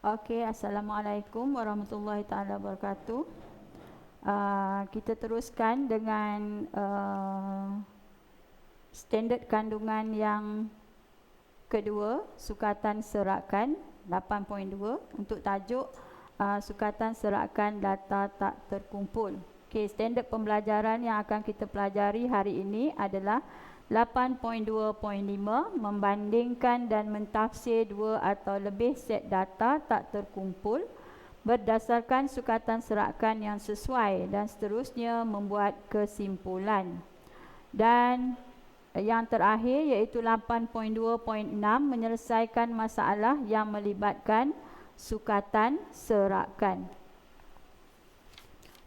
Okey, Assalamualaikum warahmatullahi taala wabarakatuh. Kita teruskan dengan standard kandungan yang kedua, sukatan serakan 8.2 untuk tajuk sukatan serakan data tak terkumpul. Okey, standard pembelajaran yang akan kita pelajari hari ini adalah 8.2.5 membandingkan dan mentafsir dua atau lebih set data tak terkumpul berdasarkan sukatan serakan yang sesuai dan seterusnya membuat kesimpulan. Dan yang terakhir iaitu 8.2.6 menyelesaikan masalah yang melibatkan sukatan serakan.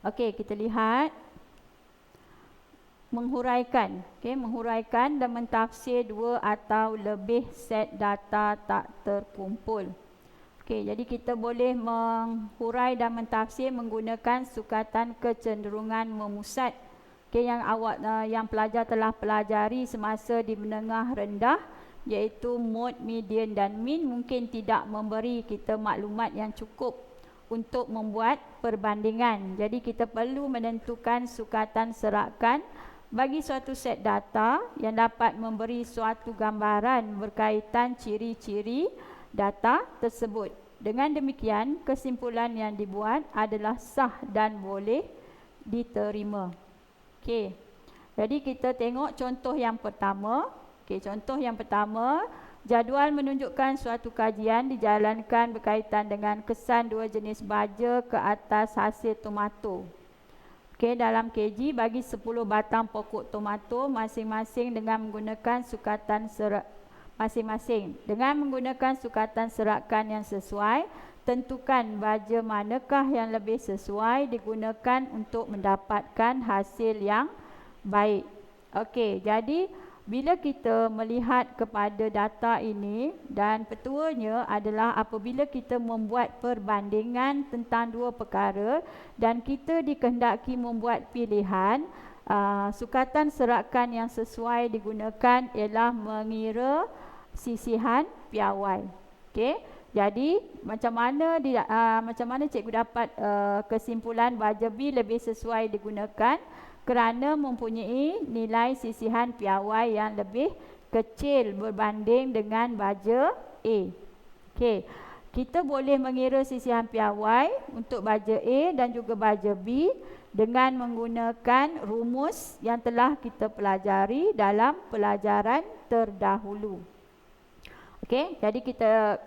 Okey, kita lihat menghuraikan, menghuraikan dan mentafsir dua atau lebih set data tak terkumpul. Jadi kita boleh menghurai dan mentafsir menggunakan sukatan kecenderungan memusat. Yang pelajar telah pelajari semasa di menengah rendah, iaitu mode, median dan mean mungkin tidak memberi kita maklumat yang cukup untuk membuat perbandingan. Jadi kita perlu menentukan sukatan serakan bagi suatu set data yang dapat memberi suatu gambaran berkaitan ciri-ciri data tersebut. Dengan demikian, kesimpulan yang dibuat adalah sah dan boleh diterima. Jadi kita tengok contoh yang pertama. Contoh yang pertama, jadual menunjukkan suatu kajian dijalankan berkaitan dengan kesan dua jenis baja ke atas hasil tomato. Dalam kg bagi 10 batang pokok tomato masing-masing dengan menggunakan sukatan masing-masing. Dengan menggunakan sukatan serakan yang sesuai, tentukan baja manakah yang lebih sesuai digunakan untuk mendapatkan hasil yang baik. Jadi bila kita melihat kepada data ini, dan petuanya adalah apabila kita membuat perbandingan tentang dua perkara dan kita dikehendaki membuat pilihan, sukatan serakan yang sesuai digunakan ialah mengira sisihan piawai. Jadi macam mana cikgu dapat kesimpulan baja B lebih sesuai digunakan? Kerana mempunyai nilai sisihan piawai yang lebih kecil berbanding dengan baja A. Kita boleh mengira sisihan piawai untuk baja A dan juga baja B dengan menggunakan rumus yang telah kita pelajari dalam pelajaran terdahulu. Jadi kita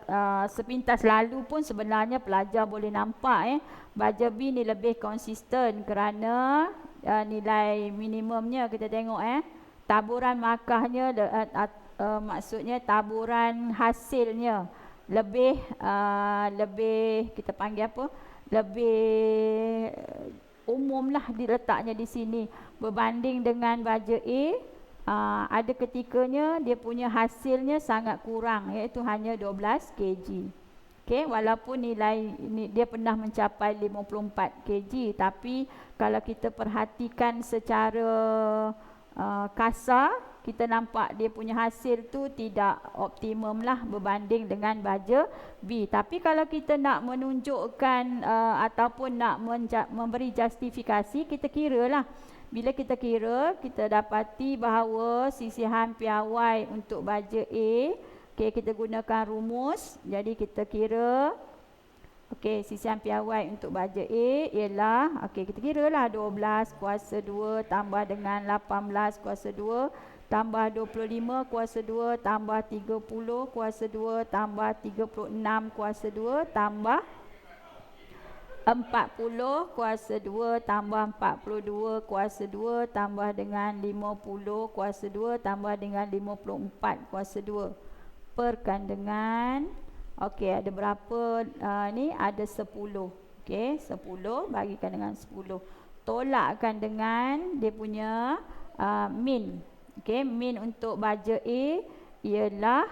sepintas lalu pun sebenarnya pelajar boleh nampak baja B ni lebih konsisten kerana nilai minimumnya kita tengok taburan markahnya maksudnya taburan hasilnya lebih kita panggil apa, lebih umumlah diletaknya di sini berbanding dengan baja A. Ada ketikanya dia punya hasilnya sangat kurang, iaitu hanya 12 kg. Walaupun nilai dia pernah mencapai 54 kg, tapi kalau kita perhatikan secara kasar, kita nampak dia punya hasil tu tidak optimum lah berbanding dengan baja B. Tapi kalau kita nak menunjukkan ataupun nak memberi justifikasi, kita kira lah. Bila kita kira, kita dapati bahawa sisihan piawai untuk baja A, kita gunakan rumus. Jadi kita kira sisihan piawai untuk baja A ialah, kita kira lah 12 kuasa 2 tambah dengan 18 kuasa 2 tambah 25 kuasa 2 tambah 30 kuasa 2 tambah 36 kuasa 2 tambah 40 kuasa 2 tambah 42 kuasa 2 tambah dengan 50 kuasa 2 tambah dengan 54 kuasa 2 perkan dengan ada berapa ni, ada 10. 10 bagikan dengan 10, tolakkan dengan dia punya min. Min untuk baja A ialah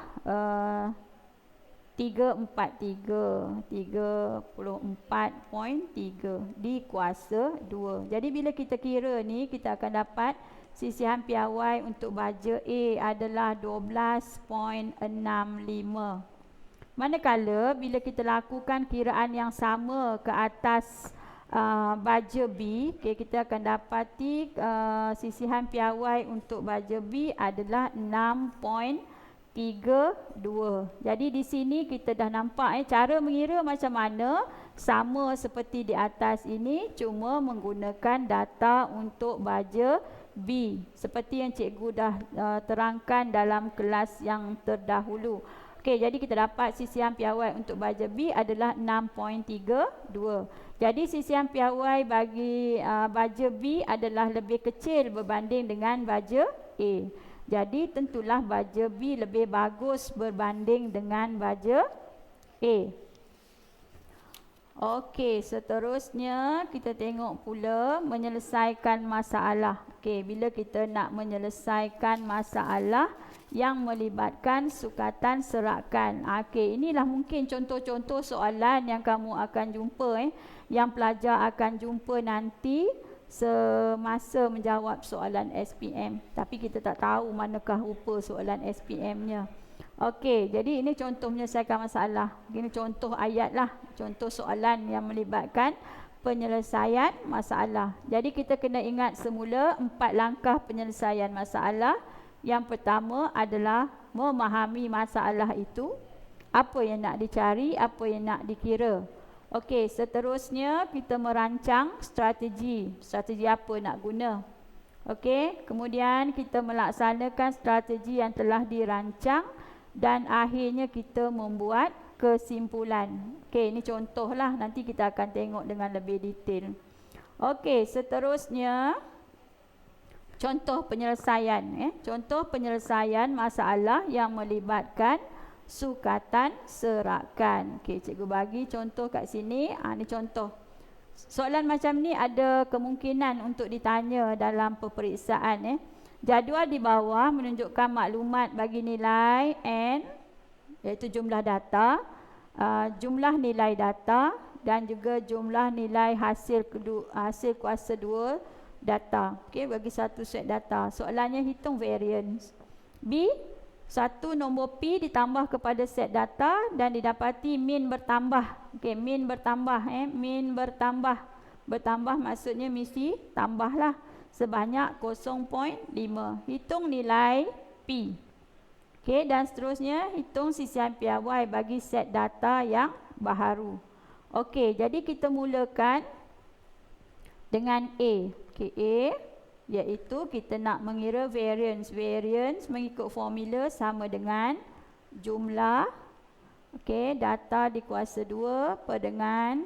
343 34.3 dikuasa 2. Jadi bila kita kira ni, kita akan dapat sisihan piawai untuk baja A adalah 12.65. Manakala bila kita lakukan kiraan yang sama ke atas baja B, okay, kita akan dapati sisihan piawai untuk baja B adalah 6.32. Jadi di sini kita dah nampak cara mengira macam mana, sama seperti di atas ini, cuma menggunakan data untuk baja B seperti yang cikgu dah terangkan dalam kelas yang terdahulu. Okey, jadi kita dapat sisihan piawai untuk baja B adalah 6.32. Jadi sisihan piawai bagi baja B adalah lebih kecil berbanding dengan baja A. Jadi tentulah baja B lebih bagus berbanding dengan baja A. Okey, seterusnya kita tengok pula menyelesaikan masalah. Okey, bila kita nak menyelesaikan masalah yang melibatkan sukatan serakan. Okey, inilah mungkin contoh-contoh soalan yang kamu akan jumpa yang pelajar akan jumpa nanti semasa menjawab soalan SPM. Tapi kita tak tahu manakah rupa soalan SPM-nya. Okey, jadi ini contoh menyelesaikan masalah. Ini contoh ayat lah, contoh soalan yang melibatkan penyelesaian masalah. Jadi kita kena ingat semula 4 langkah penyelesaian masalah. Yang pertama adalah memahami masalah itu, apa yang nak dicari, apa yang nak dikira. Okey, seterusnya kita merancang strategi. Strategi apa nak guna. Okey, kemudian kita melaksanakan strategi yang telah dirancang dan akhirnya kita membuat kesimpulan. Okey, ini contohlah, nanti kita akan tengok dengan lebih detail. Okey, seterusnya contoh penyelesaian. Contoh penyelesaian masalah yang melibatkan sukatan serakan. Okey, cikgu bagi contoh kat sini. Ini contoh. Soalan macam ni ada kemungkinan untuk ditanya dalam peperiksaan. Jadual di bawah menunjukkan maklumat bagi nilai N, iaitu jumlah data, jumlah nilai data dan juga jumlah nilai hasil kuasa 2 data. Okey, bagi satu set data. Soalannya hitung variance. B, satu nombor P ditambah kepada set data dan didapati min bertambah. Okey, min bertambah. Min bertambah. Bertambah maksudnya mesti tambahlah sebanyak 0.5. Hitung nilai P. Okey, dan seterusnya hitung sisihan piawai bagi set data yang baharu. Okey, jadi kita mulakan dengan A. Okey, A iaitu kita nak mengira variance. Variance mengikut formula sama dengan jumlah data dikuasa 2 per dengan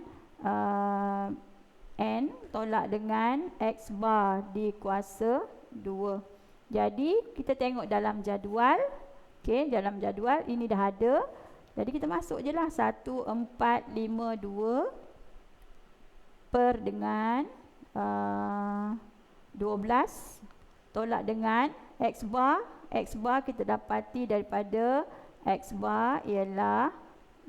N tolak dengan X bar dikuasa 2. Jadi kita tengok dalam jadual. Okey, dalam jadual ini dah ada. Jadi kita masuk je lah 1452 per dengan 12 tolak dengan X bar. X bar kita dapati daripada X bar ialah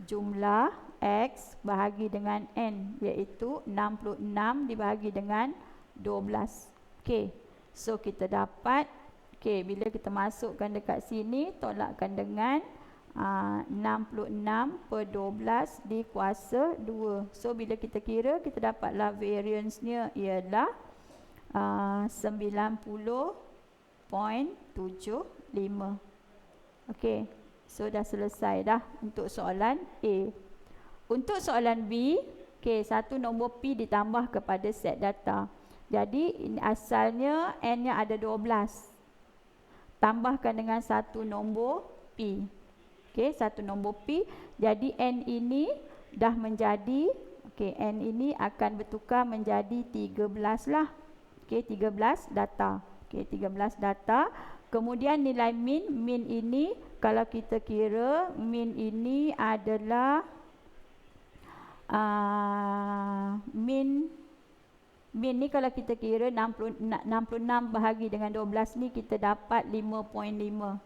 jumlah X bahagi dengan N, iaitu 66 dibahagi dengan 12. Okey, so kita dapat, bila kita masukkan dekat sini, tolakkan dengan 66 per 12 dikuasa 2. So bila kita kira, kita dapatlah variance-nya ialah 90.75. Okey, so dah selesai dah untuk soalan A. Untuk soalan B, satu nombor P ditambah kepada set data. Jadi ini asalnya N-nya ada 12. Tambahkan dengan satu nombor P. Satu nombor P. Jadi N ini dah menjadi, N ini akan bertukar menjadi 13 lah. 13 data. 13 data. Kemudian nilai min. Min ini kalau kita kira, min ini adalah min ni kalau kita kira 66 bahagi dengan 12 ni kita dapat 5.5.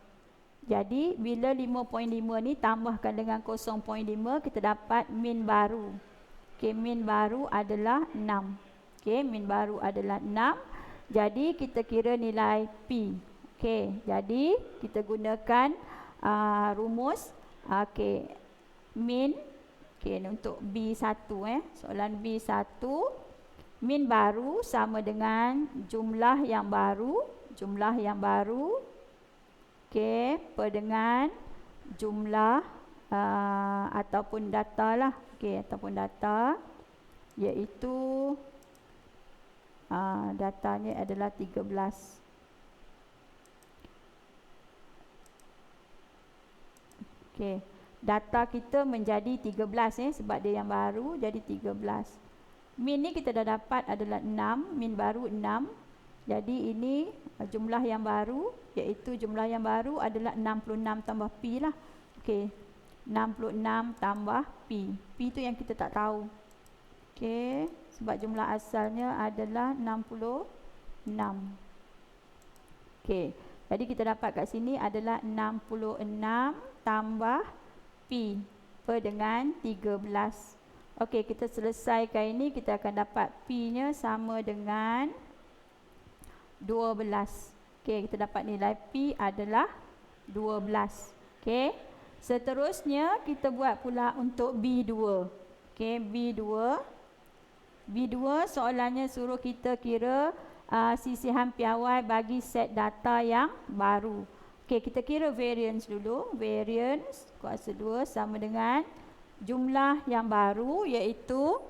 Jadi bila 5.5 ni tambahkan dengan 0.5 kita dapat min baru. Min baru adalah 6. Min baru adalah 6. Jadi kita kira nilai P. Jadi kita gunakan rumus. min, okey, untuk B1 soalan B1, min baru sama dengan jumlah yang baru, okey, per dengan jumlah ataupun data lah, okey, ataupun data, iaitu datanya adalah 13. Okey, data kita menjadi 13 sebab dia yang baru jadi 13. Min ni kita dah dapat adalah 6, min baru 6. Jadi ini jumlah yang baru, iaitu jumlah yang baru adalah 66 tambah P lah. Okey, 66 tambah P. P tu yang kita tak tahu. Okey, sebab jumlah asalnya adalah 66. Okey, jadi kita dapat kat sini adalah 66 tambah P per dengan 13. Okey, kita selesaikan ini, kita akan dapat P-nya sama dengan 12. Okey, kita dapat nilai P adalah 12. Okey, seterusnya kita buat pula untuk B2. Okey, B2 soalannya suruh kita kira sisihan piawai bagi set data yang baru. Okey, kita kira variance dulu. Variance kuasa 2 sama dengan jumlah yang baru, iaitu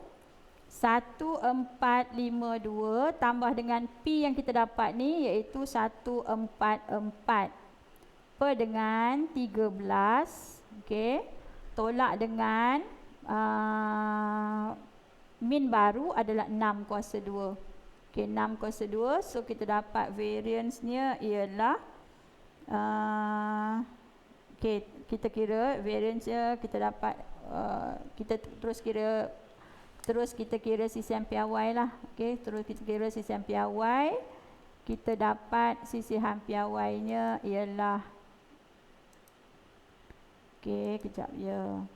1452 tambah dengan P yang kita dapat ni, iaitu 144 per dengan 13. Okey, tolak dengan min baru adalah 6 kuasa 2. Okey, 6 kuasa 2, so kita dapat variance-nya ialah okey, kita kira variance-nya, kita dapat kita terus kita kira sisihan piawai lah. Okey, terus kita kira sisihan piawai. Kita dapat sisihan piawainya ialah, okey, kejap ya.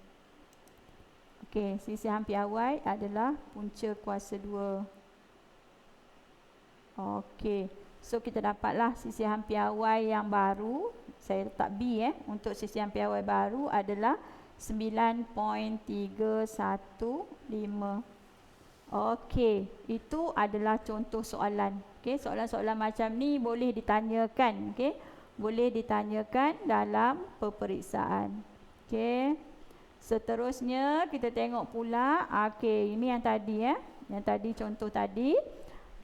Okey, sisihan piawai adalah punca kuasa 2. Okey, so kita dapatlah sisihan piawai yang baru. Saya letak B untuk sisihan piawai baru adalah 9.315. Okey, itu adalah contoh soalan. Okey, soalan-soalan macam ni boleh ditanyakan, okey, boleh ditanyakan dalam peperiksaan. Okey, seterusnya kita tengok pula, okey, ini yang tadi yang tadi contoh tadi.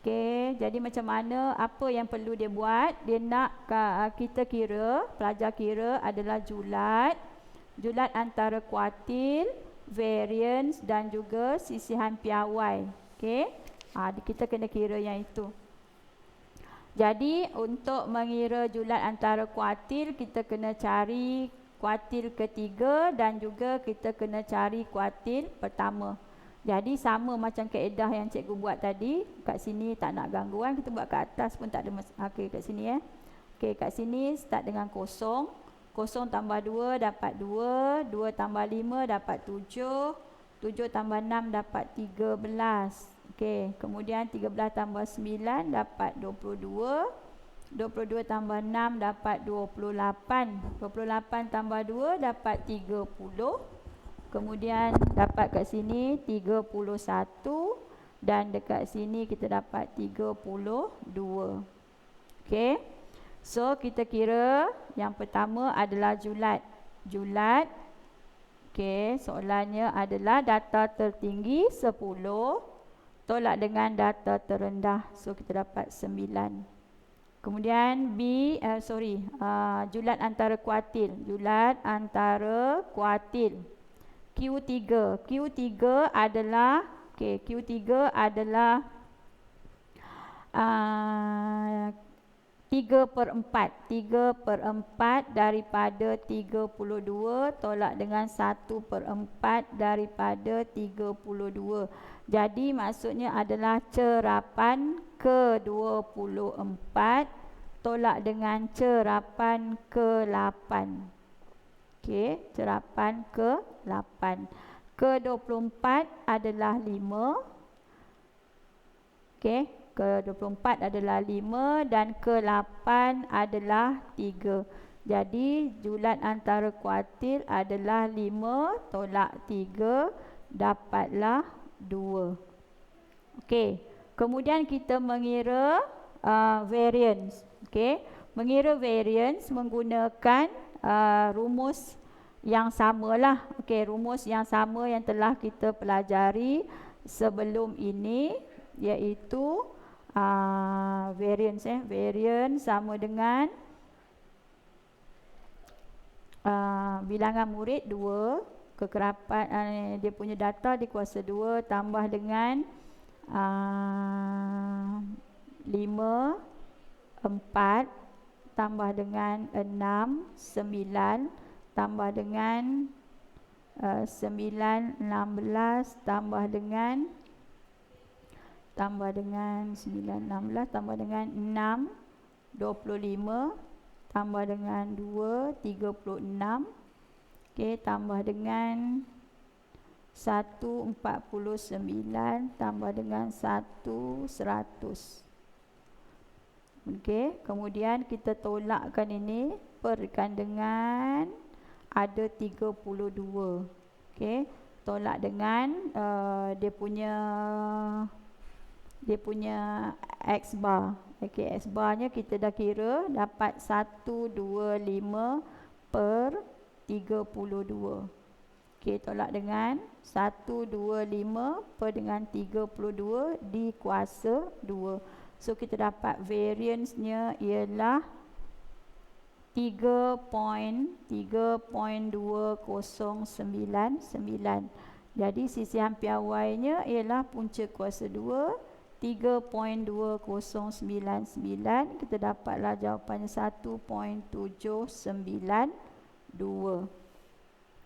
Okey, jadi macam mana, apa yang perlu dia buat? Dia nak kita kira, pelajar kira adalah julat antara kuartil, variance dan juga sisihan piawai. Okey, kita kena kira yang itu. Jadi untuk mengira julat antara kuartil, kita kena cari kuartil ketiga dan juga kita kena cari kuartil pertama. Jadi sama macam kaedah yang cikgu buat tadi. Kat sini tak nak gangguan, kita buat kat atas pun tak ada masalah. Okey, kat sini Okey, kat sini start dengan kosong. 0 tambah 2 dapat 2, 2 tambah 5 dapat 7, 7 tambah 6 dapat 13. Okey, kemudian 13 tambah 9 dapat 22, 22 tambah 6 dapat 28, 28 tambah 2 dapat 30. Kemudian dapat kat sini 31 dan dekat sini kita dapat 32. Okey. So kita kira yang pertama adalah julat. Okey, soalannya adalah data tertinggi 10 tolak dengan data terendah. So kita dapat 9. Kemudian julat antara kuartil. Q3 adalah Q3 adalah 3/4 daripada 32 tolak dengan 1/4 daripada 32. Jadi maksudnya adalah cerapan ke-24 tolak dengan cerapan ke-8. Okey, cerapan ke-8. Ke-24 adalah 5. Okey, ke-24 adalah 5 dan ke-8 adalah 3. Jadi julat antara kuartil adalah 5 tolak 3 dapatlah 2. Okey, kemudian kita mengira variance. Okey, mengira variance menggunakan rumus yang samalah. Okey, rumus yang sama yang telah kita pelajari sebelum ini, iaitu variance. Variance sama dengan bilangan murid 2, kekerapan dia punya data di kuasa 2 tambah dengan 5, 4 tambah dengan 6, 9 tambah dengan 9, 16 tambah dengan 9, 16 tambah dengan 6, 25 tambah dengan 2, 36. Okey, tambah dengan 1, 49 tambah dengan 1, 100. Okey, kemudian kita tolakkan ini, perkan dengan ada 32. Okey, tolak dengan dia punya X bar. Okey, X barnya kita dah kira dapat 125 per 32. Okey, tolak dengan 125 per dengan 32 di kuasa 2. So kita dapat variance-nya ialah 3.2099. Jadi sisihan piawainya ialah punca kuasa 2 3.2099. Kita dapatlah jawapannya 1.792.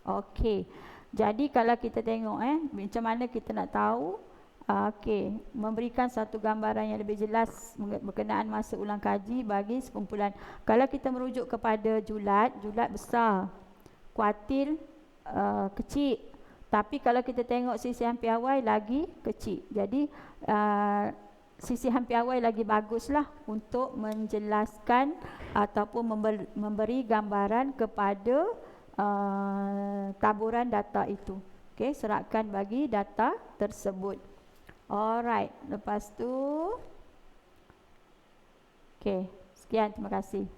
Okey. Jadi kalau kita tengok macam mana kita nak tahu, okey, memberikan satu gambaran yang lebih jelas berkenaan masa ulang kaji bagi sekumpulan. Kalau kita merujuk kepada julat besar, kuartil kecil. Tapi kalau kita tengok sisihan piawai lagi kecil. Jadi sisihan piawai lagi baguslah untuk menjelaskan ataupun memberi gambaran kepada taburan data itu. Okey, serahkan bagi data tersebut. Alright, lepas tu okey, sekian, terima kasih.